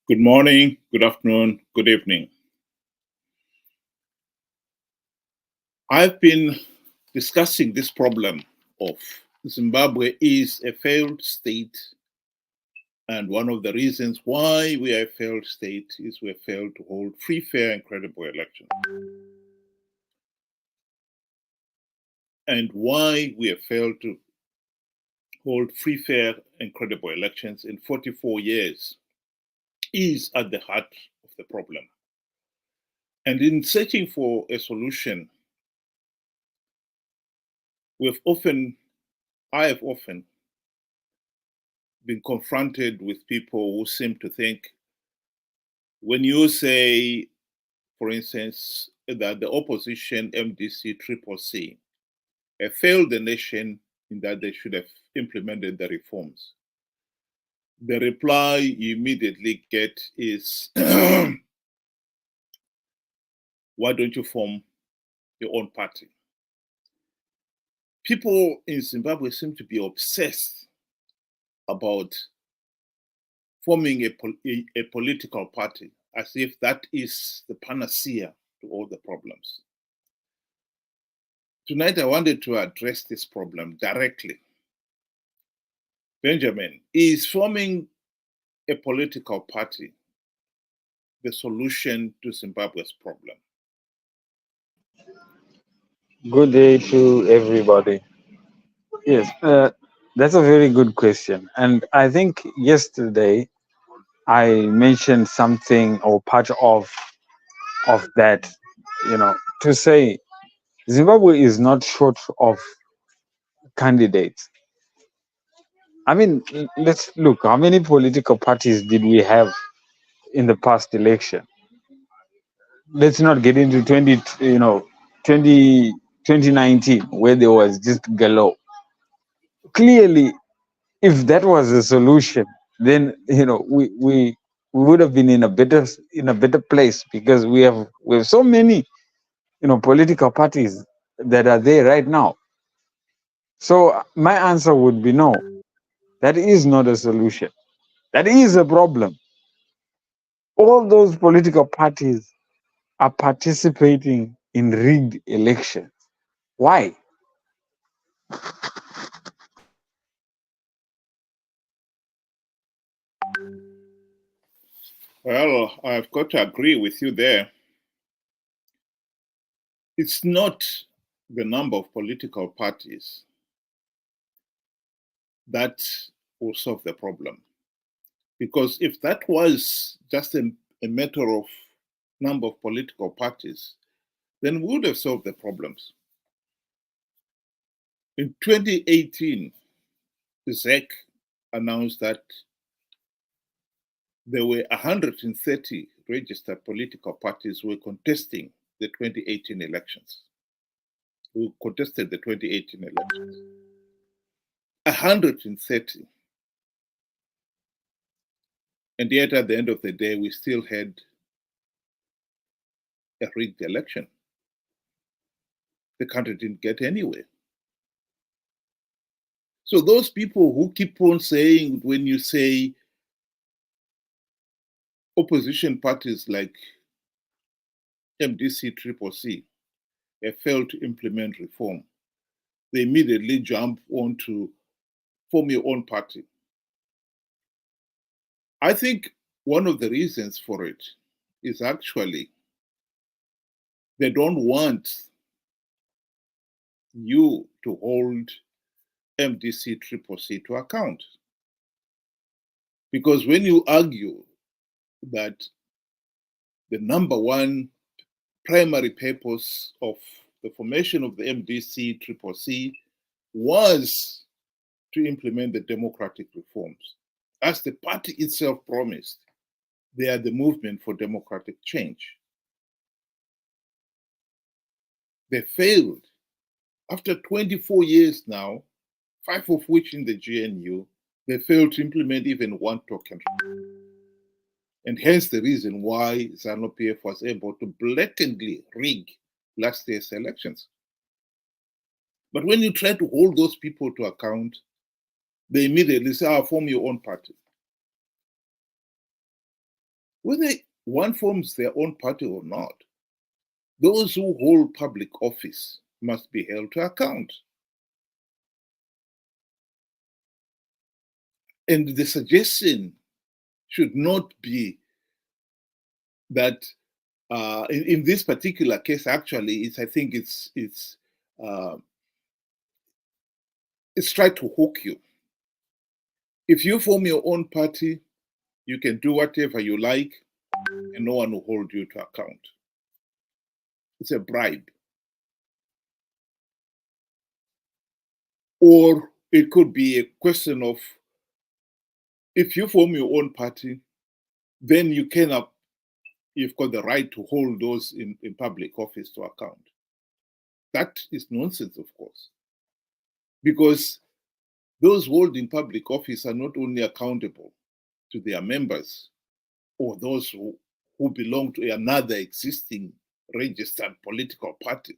Good morning, good afternoon, good evening. I've been discussing this problem of Zimbabwe is a failed state, and one of the reasons why we are a failed state is we failed to hold free, fair, and credible elections. And why we have failed to hold free, fair, and credible elections in 44 years is at the heart of the problem. And in searching for a solution, I have often been confronted with people who seem to think when you say, for instance, that the opposition MDC Triple C failed the nation in that they should have implemented the reforms. The reply you immediately get is, why don't you form your own party? People in Zimbabwe seem to be obsessed about forming a political party as if that is the panacea to all the problems. Tonight, I wanted to address this problem directly. Benjamin, is forming a political party the solution to Zimbabwe's problem? Good day to everybody. Yes, that's a very good question. And I think yesterday I mentioned something or part of that, to say Zimbabwe is not short of candidates. I mean, let's look, how many political parties did we have in the past election? Let's not get into 20 2019 where there was just galore. Clearly, if that was the solution, then we would have been in a better place, because we have so many political parties that are there right now. So my answer would be no. That is not a solution. That is a problem. All those political parties are participating in rigged elections. Why? Well, I've got to agree with you there. It's not the number of political parties that will solve the problem. Because if that was just a matter of number of political parties, then we would have solved the problems. In 2018, ZEC announced that there were 130 registered political parties who were contesting the 2018 elections, who contested the 2018 elections. 130. And yet, at the end of the day, we still had a rigged election. The country didn't get anywhere. So those people who keep on saying, when you say opposition parties like MDC Triple C have failed to implement reform, they immediately jump on to form your own party. I think one of the reasons for it is actually they don't want you to hold MDC Triple C to account. Because when you argue that the number one primary purpose of the formation of the MDC Triple C was to implement the democratic reforms, as the party itself promised, they are the movement for democratic change. They failed. After 24 years now, 5 of which in the GNU, they failed to implement even one token. And hence the reason why ZANU-PF was able to blatantly rig last year's elections. But when you try to hold those people to account, they immediately say, form your own party. whether one forms their own party or not, those who hold public office must be held to account. And the suggestion should not be that in this particular case, actually, I think uh, it's trying to hook you. If you form your own party, you can do whatever you like, and no one will hold you to account. It's a bribe. Or it could be a question of, if you form your own party, then you've got the right to hold those in public office to account. That is nonsense, of course, because those holding public office are not only accountable to their members or those who belong to another existing registered political party,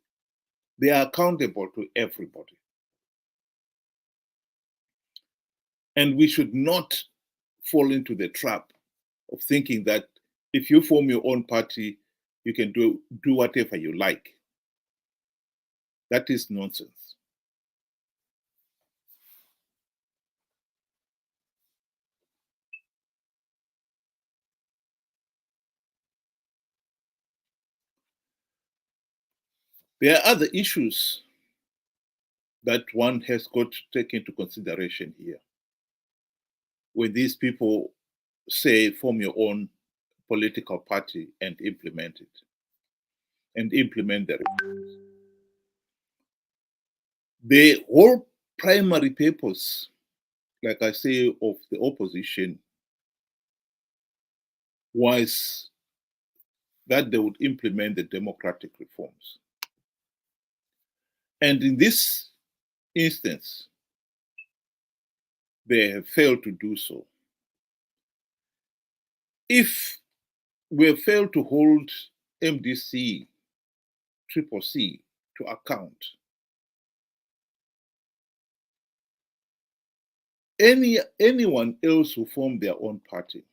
they are accountable to everybody. And we should not fall into the trap of thinking that if you form your own party, you can do whatever you like. That is nonsense. There are other issues that one has got to take into consideration here. When these people say form your own political party and implement it, and implement the reforms. The whole primary purpose, like I say, of the opposition was that they would implement the democratic reforms. And in this instance, they have failed to do so. If we have failed to hold MDC, Triple C to account, anyone else who formed their own party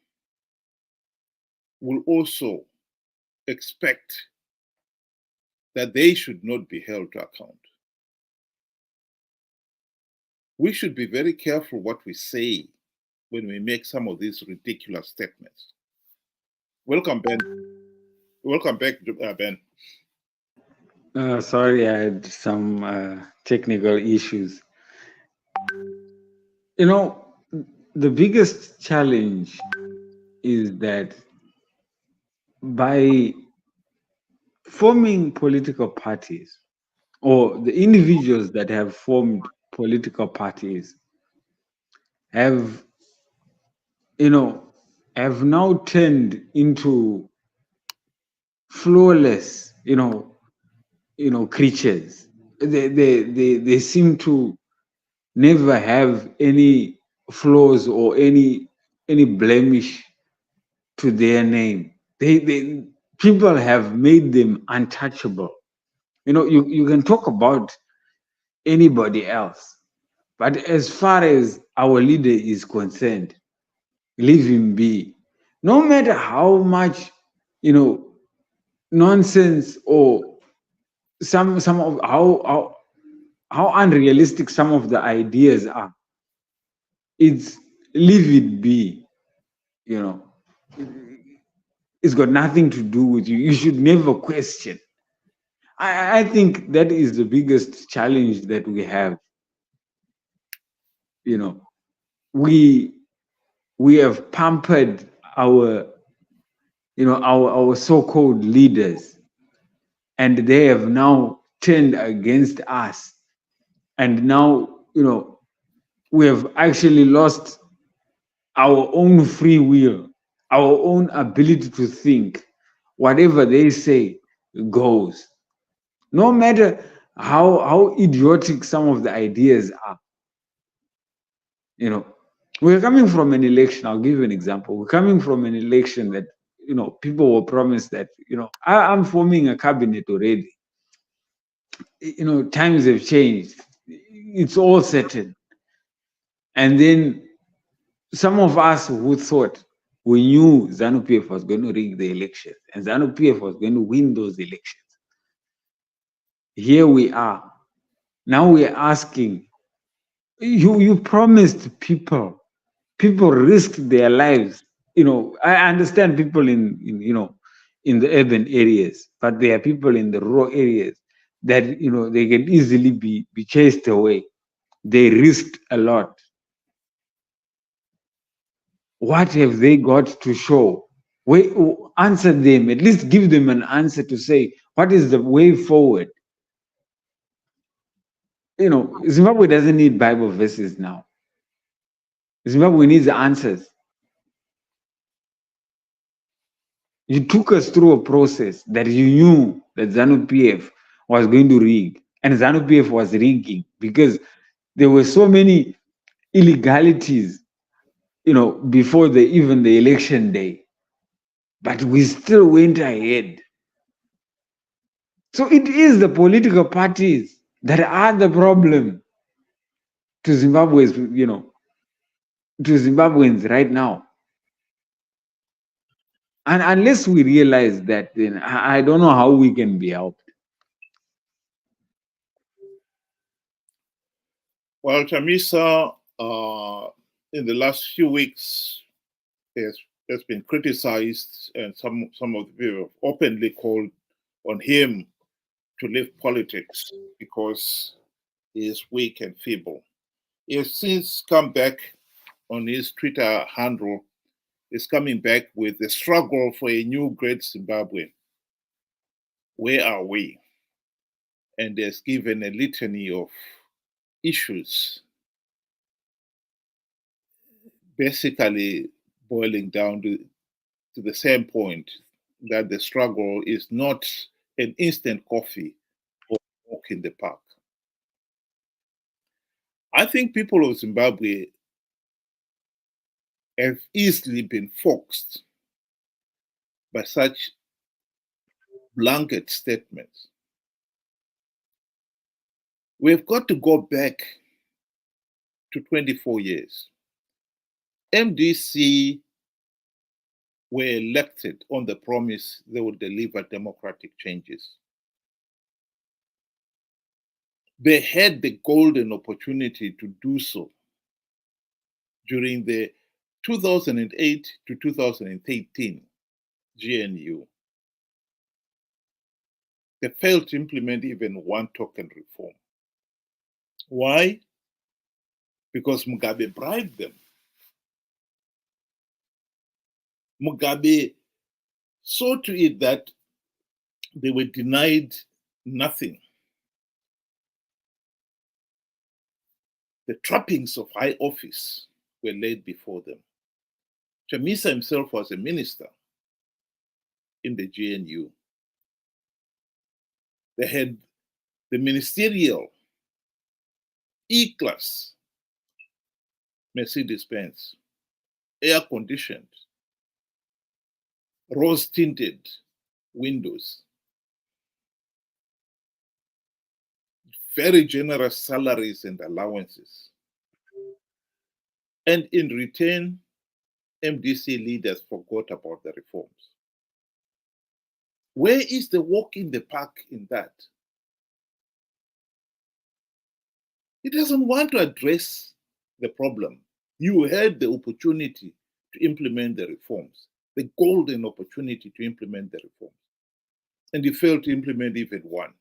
will also expect that they should not be held to account. We should be very careful what we say when we make some of these ridiculous statements. Welcome, Ben. Welcome back, Ben. Sorry, I had some technical issues. You know, the biggest challenge is that by forming political parties, or the individuals that have formed political parties have, have now turned into flawless, creatures. They seem to never have any flaws or any blemish to their name. They people have made them untouchable. You can talk about anybody else, but as far as our leader is concerned, leave him be. No matter how much nonsense or some of how unrealistic some of the ideas are, it's leave it be. It's got nothing to do with you. You should never question. I think that is the biggest challenge that we have. We have pampered our our so-called leaders, and they have now turned against us, and now we have actually lost our own free will, our own ability to think. Whatever they say goes, no matter how idiotic some of the ideas are. We're coming from an election. I'll give you an example. We're coming from an election that people were promised that I'm forming a cabinet already. Times have changed. It's all certain. And then some of us who thought we knew ZANU-PF was going to rig the elections and ZANU-PF was going to win those elections. Here we are. Now we are asking, you promised people risked their lives. I understand people in the urban areas, but there are people in the rural areas that they can easily be chased away. They risked a lot. What have they got to show? Answer them, at least give them an answer to say, what is the way forward? Zimbabwe doesn't need Bible verses now. Zimbabwe needs answers. You took us through a process that you knew that ZANU-PF was going to rig, and ZANU-PF was rigging because there were so many illegalities, before even the election day. But we still went ahead. So it is the political parties that are the problem to Zimbabwe's, to Zimbabweans right now. And unless we realize that, then I don't know how we can be helped. Well, Chamisa, in the last few weeks, has been criticized, and some of the people have openly called on him to leave politics because he is weak and feeble. He has since come back on his Twitter handle, is coming back with the struggle for a new great Zimbabwe. Where are we? And has given a litany of issues, basically boiling down to the same point that the struggle is not an instant coffee or a walk in the park. I think people of Zimbabwe have easily been foxed by such blanket statements. We've got to go back to 24 years. MDC were elected on the promise they would deliver democratic changes. They had the golden opportunity to do so during the 2008 to 2013 GNU. They failed to implement even one token reform. Why? Because Mugabe bribed them. Mugabe saw to it that they were denied nothing. The trappings of high office were laid before them. Chamisa himself was a minister in the GNU. They had the ministerial E-class Mercedes-Benz, air-conditioned, rose-tinted windows, very generous salaries and allowances. And in return, MDC leaders forgot about the reforms. Where is the walk in the park in that? It doesn't want to address the problem. You had the opportunity to implement the reforms, the golden opportunity to implement the reforms, and you failed to implement even one.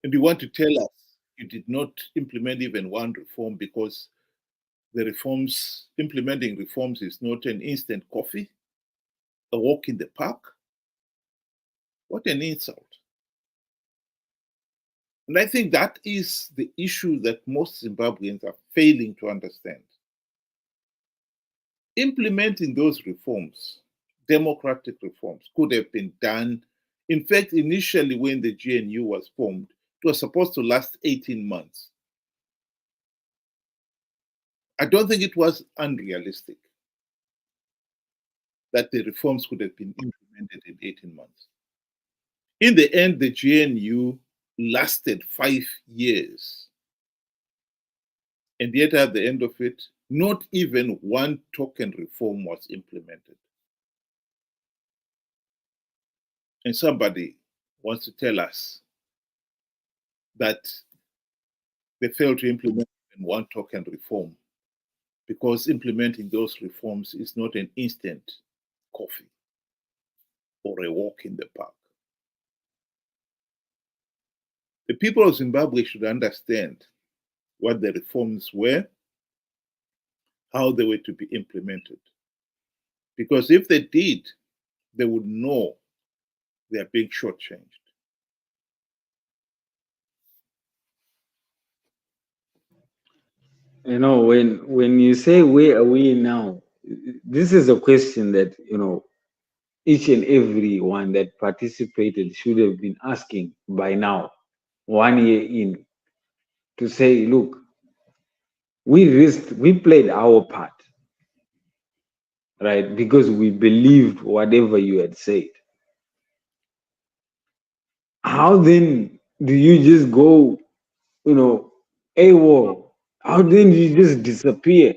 And you want to tell us you did not implement even one reform because the reforms, implementing reforms is not an instant coffee, a walk in the park? What an insult. And I think that is the issue that most Zimbabweans are failing to understand. Implementing those reforms, democratic reforms, could have been done. In fact, initially when the GNU was formed, it was supposed to last 18 months. I don't think it was unrealistic that the reforms could have been implemented in 18 months. In the end, the GNU lasted 5 years. And yet at the end of it, not even one token reform was implemented. And somebody wants to tell us that they failed to implement even one token reform because implementing those reforms is not an instant coffee or a walk in the park. The people of Zimbabwe should understand what the reforms were, how they were to be implemented. Because if they did, they would know they are being shortchanged. You know, when you say where are we now, this is a question that, you know, each and every one that participated should have been asking by now, 1 year in, to say, look, we played our part, right? Because we believed whatever you had said. How then do you just go, you know, AWOL? How then do you just disappear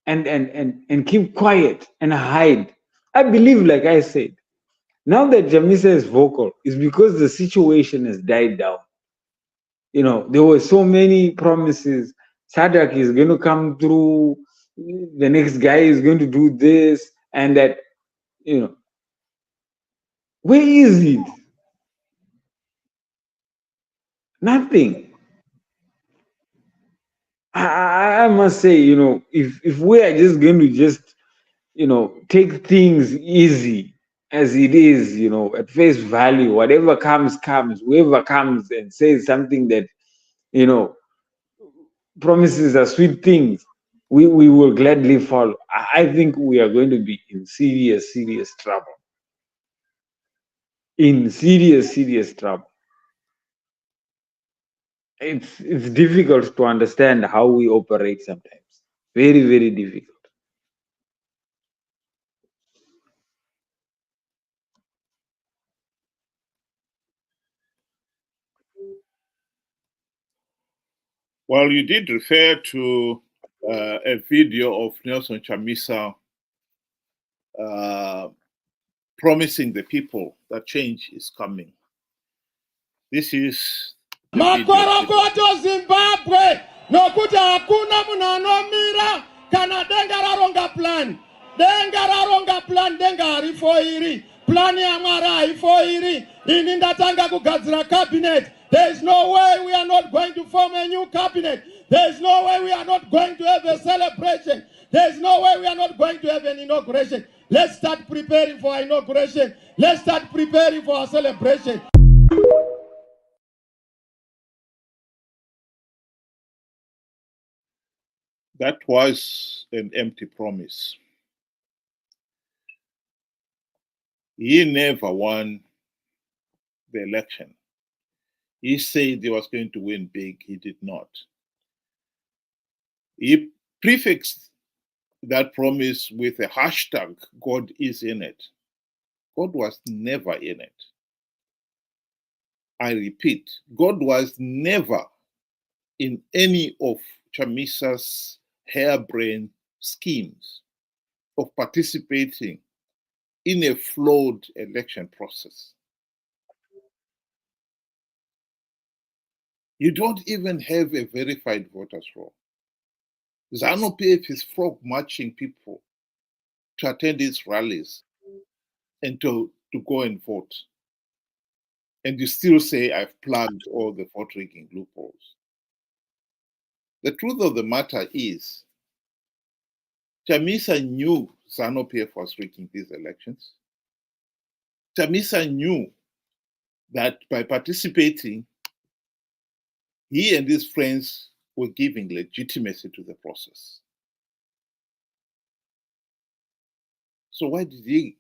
and keep quiet and hide? I believe, like I said, now that Jamisa is vocal, is because the situation has died down. You know, there were so many promises. Sadak is going to come through. The next guy is going to do this and that. You know, where is it? Nothing. I must say, you know, if we are just going to just, you know, take things easy as it is, you know, at face value, whatever comes, whoever comes and says something that, you know, promises are sweet things, we will gladly follow. I think we are going to be in serious, serious trouble. In serious, serious trouble. It's difficult to understand how we operate sometimes. Very, very difficult. Well, you did refer to a video of Nelson Chamisa promising the people that change is coming. This is the makorokoto Zimbabwe nokuti hakuna munhu anomira kana denga raronga plan. Denga raronga plan, denga harifo iri. Plan ya Mwari haifo iri. Ini ndatanga kugadzira cabinet. There is no way we are not going to form a new cabinet. There is no way we are not going to have a celebration. There is no way we are not going to have an inauguration. Let's start preparing for our inauguration. Let's start preparing for our celebration. That was an empty promise. He never won the election. He said he was going to win big. He did not. He prefixed that promise with a hashtag, God is in it. God was never in it. I repeat, God was never in any of Chamisa's harebrained schemes of participating in a flawed election process. You don't even have a verified voters roll. ZANU-PF is frog marching people to attend its rallies and to go and vote. And you still say, I've plugged all the vote rigging loopholes. The truth of the matter is, Chamisa knew ZANU-PF was rigging these elections. Chamisa knew that by participating, he and his friends were giving legitimacy to the process. So why did he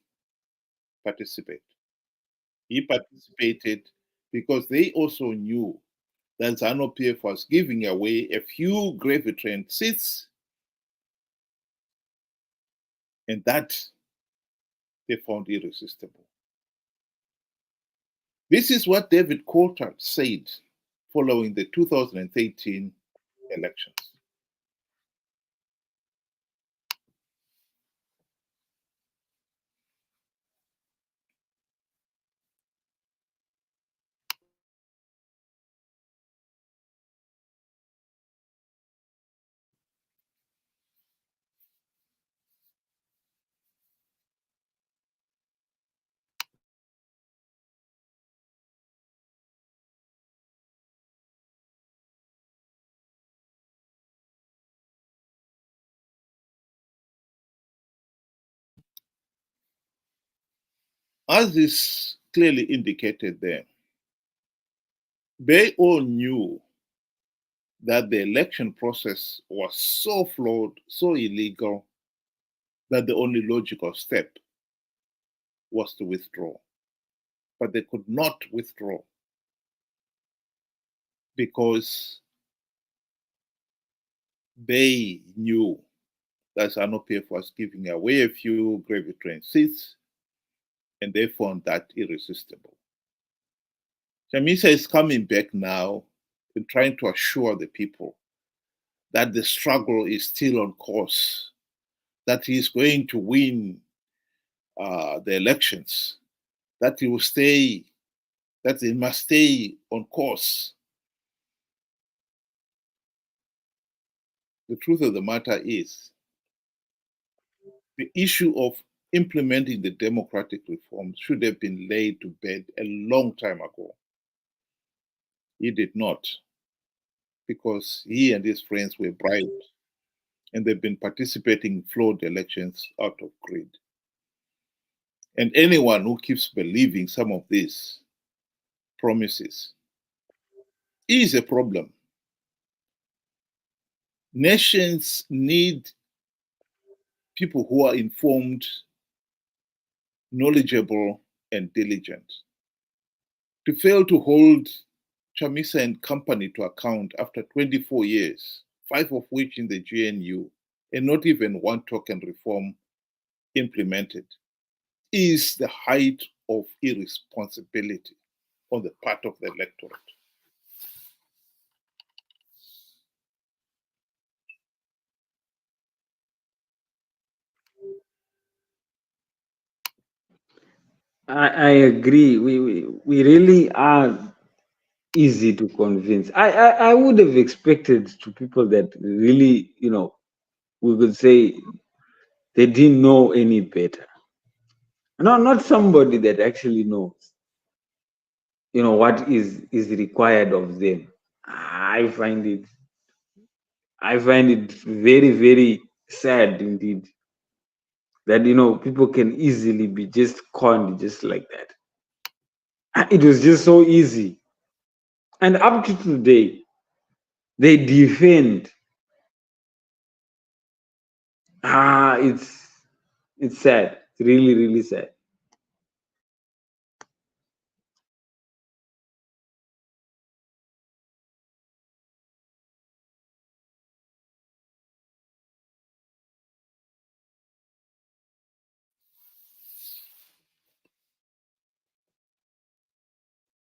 participate? He participated because they also knew that ZANU-PF was giving away a few gravy train seats, and that they found irresistible. This is what David Coulthard said following the 2013 elections. As is clearly indicated there, they all knew that the election process was so flawed, so illegal, that the only logical step was to withdraw. But they could not withdraw because they knew that ZANU-PF was giving away a few gravy train seats, and they found that irresistible. Chamisa is coming back now and trying to assure the people that the struggle is still on course, that he is going to win the elections, that he will stay, that he must stay on course. The truth of the matter is, the issue of implementing the democratic reforms should have been laid to bed a long time ago. He did not, because he and his friends were bribed and they've been participating in flawed elections out of greed. And anyone who keeps believing some of these promises is a problem. Nations need people who are informed, knowledgeable, and diligent. To fail to hold Chamisa and company to account after 24 years, 5 of which in the GNU, and not even one token reform implemented, is the height of irresponsibility on the part of the electorate. I agree. We really are easy to convince. I would have expected to people that really, we could say they didn't know any better. No, not somebody that actually knows, what is required of them. I find it very, very sad indeed that people can easily be just conned just like that. It was just so easy. And up to today, they defend. It's sad. It's really, really sad.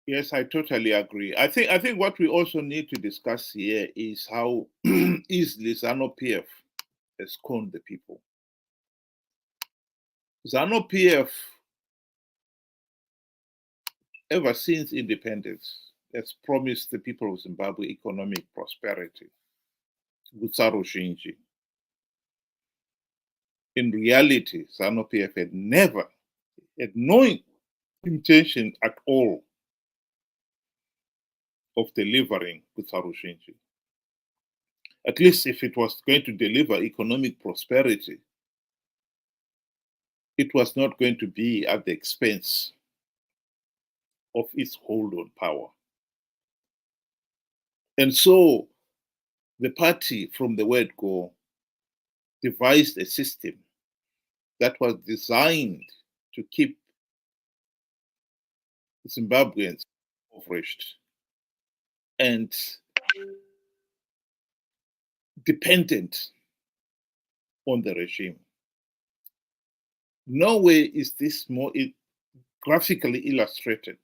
Yes, I totally agree. I think what we also need to discuss here is how easily ZANU-PF has conned the people. ZANU-PF, ever since independence, has promised the people of Zimbabwe economic prosperity. Gutsarushinji. In reality, ZANU-PF had no intention at all of delivering Gutsarushinji. At least if it was going to deliver economic prosperity, it was not going to be at the expense of its hold on power. And so the party, from the word go, devised a system that was designed to keep Zimbabweans impoverished and dependent on the regime. Nowhere is this more graphically illustrated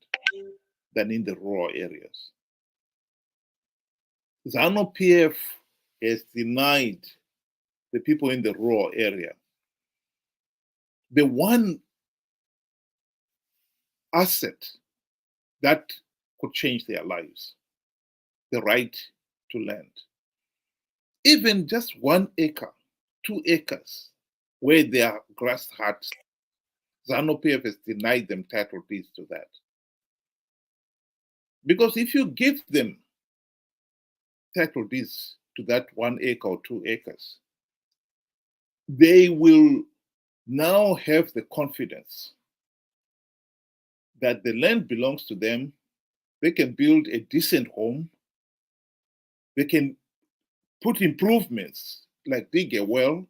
than in the rural areas. ZANU-PF has denied the people in the rural area the one asset that could change their lives, the right to land. Even just 1 acre, 2 acres, where there are grass huts, ZANU-PF has denied them title deeds to that. Because if you give them title deeds to that 1 acre or 2 acres, they will now have the confidence that the land belongs to them. They can build a decent home. They can put improvements like dig a well,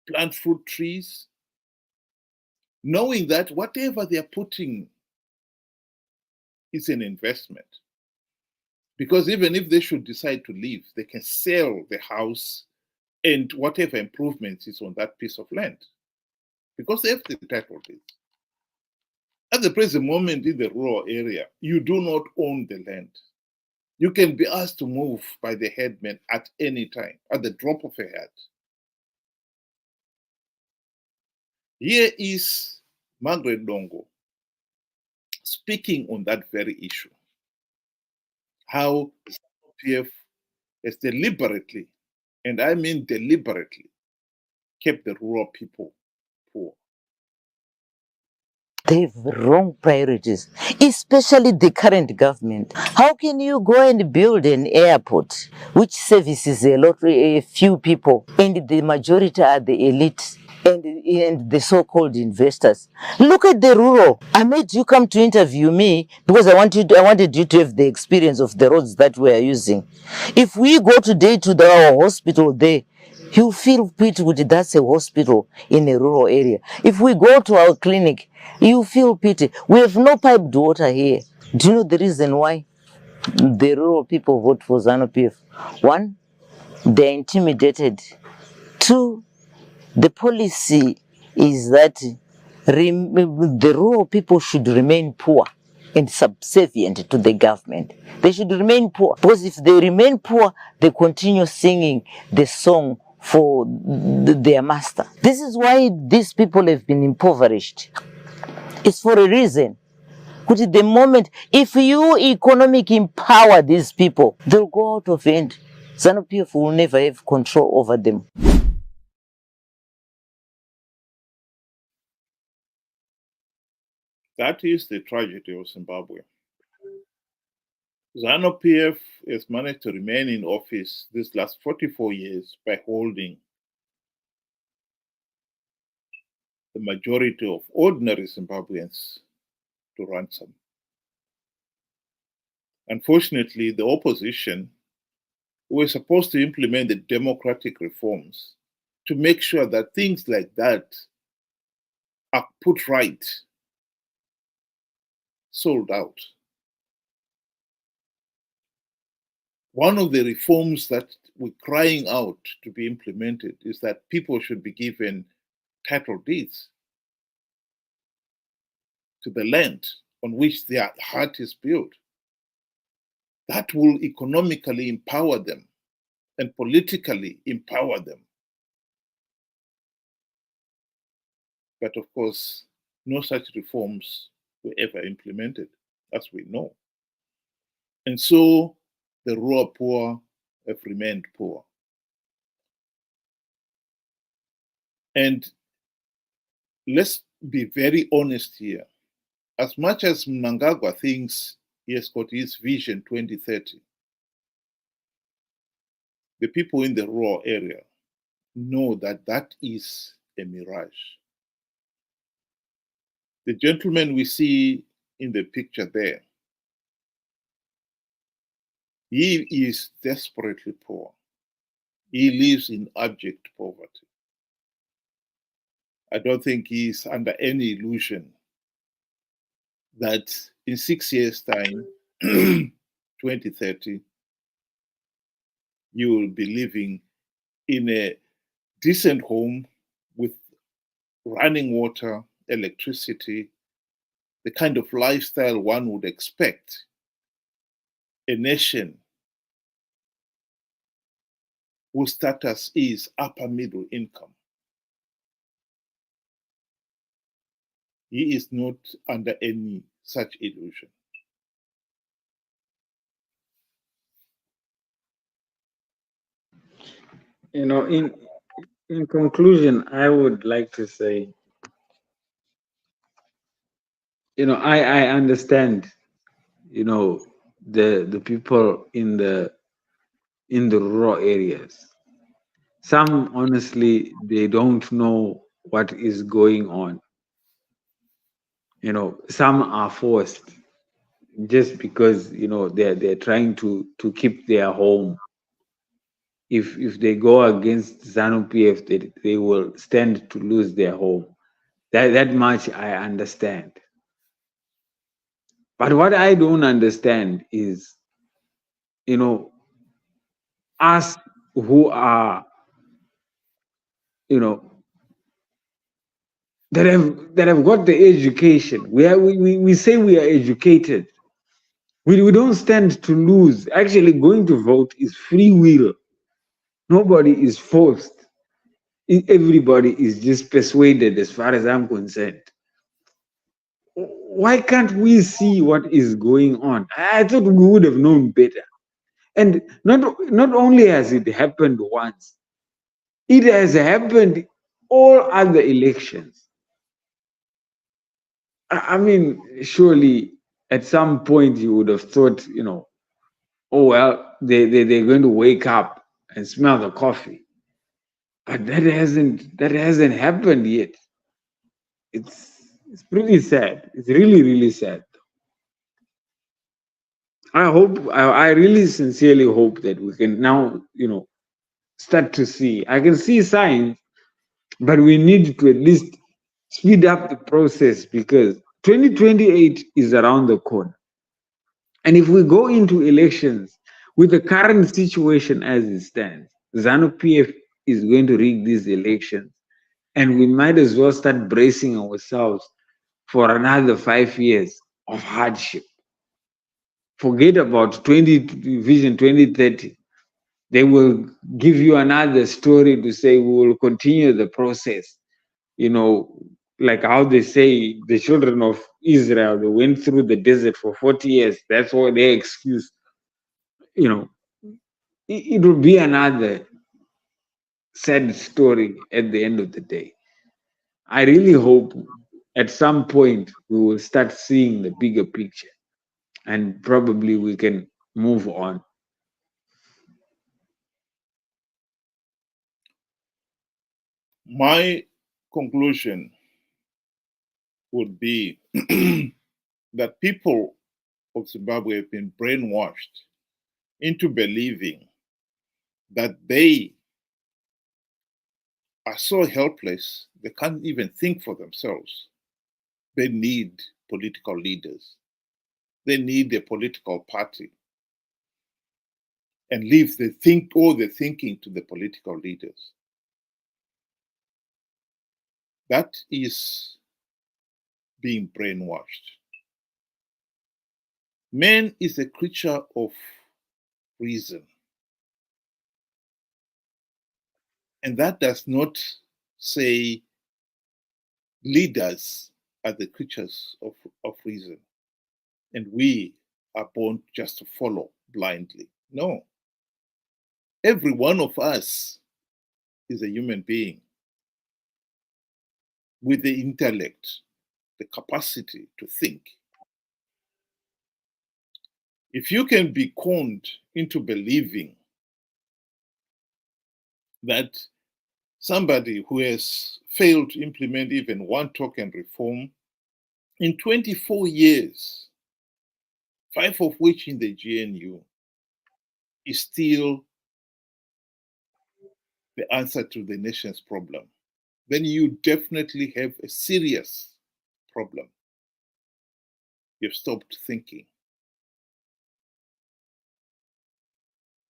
plant fruit trees, knowing that whatever they're putting is an investment. Because even if they should decide to leave, they can sell the house and whatever improvements is on that piece of land. Because they have the title deed. At the present moment in the rural area, you do not own the land. You can be asked to move by the headman at any time, at the drop of a hat. Here is Margaret Dongo speaking on that very issue. How PF has deliberately, and I mean deliberately, kept the rural people poor. They have wrong priorities, especially the current government. How can you go and build an airport which services a few people, and the majority are the elite and the so-called investors? Look at the rural. I made you come to interview me because I wanted you to have the experience of the roads that we are using. If we go today to our hospital there, you feel pity with that's a hospital in a rural area. If we go to our clinic, you feel pity. We have no piped water here. Do you know the reason why the rural people vote for ZANU-PF? One, they're intimidated. Two, the policy is that the rural people should remain poor and subservient to the government. They should remain poor, because if they remain poor, they continue singing the song for their master. This is why these people have been impoverished. It's for a reason. Because at the moment, if you economic empower these people, they'll go out of hand. ZANU-PF will never have control over them. That is the tragedy of Zimbabwe. ZANU-PF has managed to remain in office these last 44 years by holding the majority of ordinary Zimbabweans to ransom. Unfortunately, the opposition, who were supposed to implement the democratic reforms to make sure that things like that are put right, sold out. One of the reforms that we're crying out to be implemented is that people should be given title deeds to the land on which their heart is built. That will economically empower them and politically empower them. But of course, no such reforms were ever implemented, as we know. And so the rural poor have remained poor. And let's be very honest here. As much as Mnangagwa thinks he has got his vision 2030, the people in the rural area know that that is a mirage. The gentleman we see in the picture there, he is desperately poor. He lives in abject poverty. I don't think he is under any illusion that in 6 years' time, 2030, you will be living in a decent home with running water, electricity, the kind of lifestyle one would expect a nation whose status is upper middle income. He is not under any such illusion. You know, in conclusion, I would like to say, you know, I understand, you know, the people in the rural areas. Some honestly, they don't know what is going on. some are forced just because they're trying to keep their home. If they go against ZANU PF, they will stand to lose their home. That much I understand. But what I don't understand is, us who are, that have got the education. We say we are educated. We don't stand to lose. Actually, going to vote is free will. Nobody is forced. Everybody is just persuaded, as far as I'm concerned. Why can't we see what is going on? I thought we would have known better. And not only has it happened once, it has happened all other elections. I mean, surely at some point you would have thought, oh well, they're going to wake up and smell the coffee. But that hasn't happened yet. It's pretty sad. It's really, really sad. I really sincerely hope that we can now, start to see. I can see signs, but we need to at least speed up the process, because 2028 is around the corner. And if we go into elections with the current situation as it stands, ZANU PF is going to rig these elections, and we might as well start bracing ourselves for another 5 years of hardship. Forget about Vision 2030. They will give you another story to say we will continue the process. Like how they say the children of Israel, they went through the desert for 40 years. That's what their excuse. It will be another sad story at the end of the day. I really hope at some point we will start seeing the bigger picture, and probably we can move on. My conclusion would be that people of Zimbabwe have been brainwashed into believing that they are so helpless they can't even think for themselves. They need political leaders. They need a political party, and leave all the thinking to the political leaders. That is being brainwashed. Man is a creature of reason. And that does not say leaders are the creatures of reason, and we are born just to follow blindly. No. Every one of us is a human being with the intellect, the capacity to think. If you can be conned into believing that somebody who has failed to implement even one token reform in 24 years, 5 of which in the GNU, is still the answer to the nation's problem, then you definitely have a serious problem. You've stopped thinking.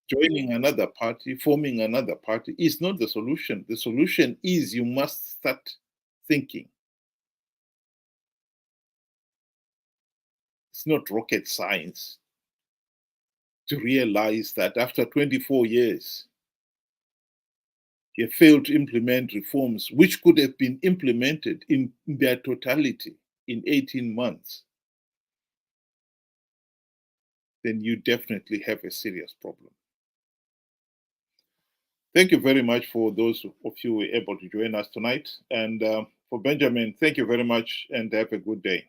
Joining another party, forming another party is not the solution. The solution is you must start thinking. It's not rocket science to realize that after 24 years, you failed to implement reforms which could have been implemented in their totality in 18 months. Then you definitely have a serious problem. Thank you very much for those of you who were able to join us tonight. And for Benjamin, thank you very much and have a good day.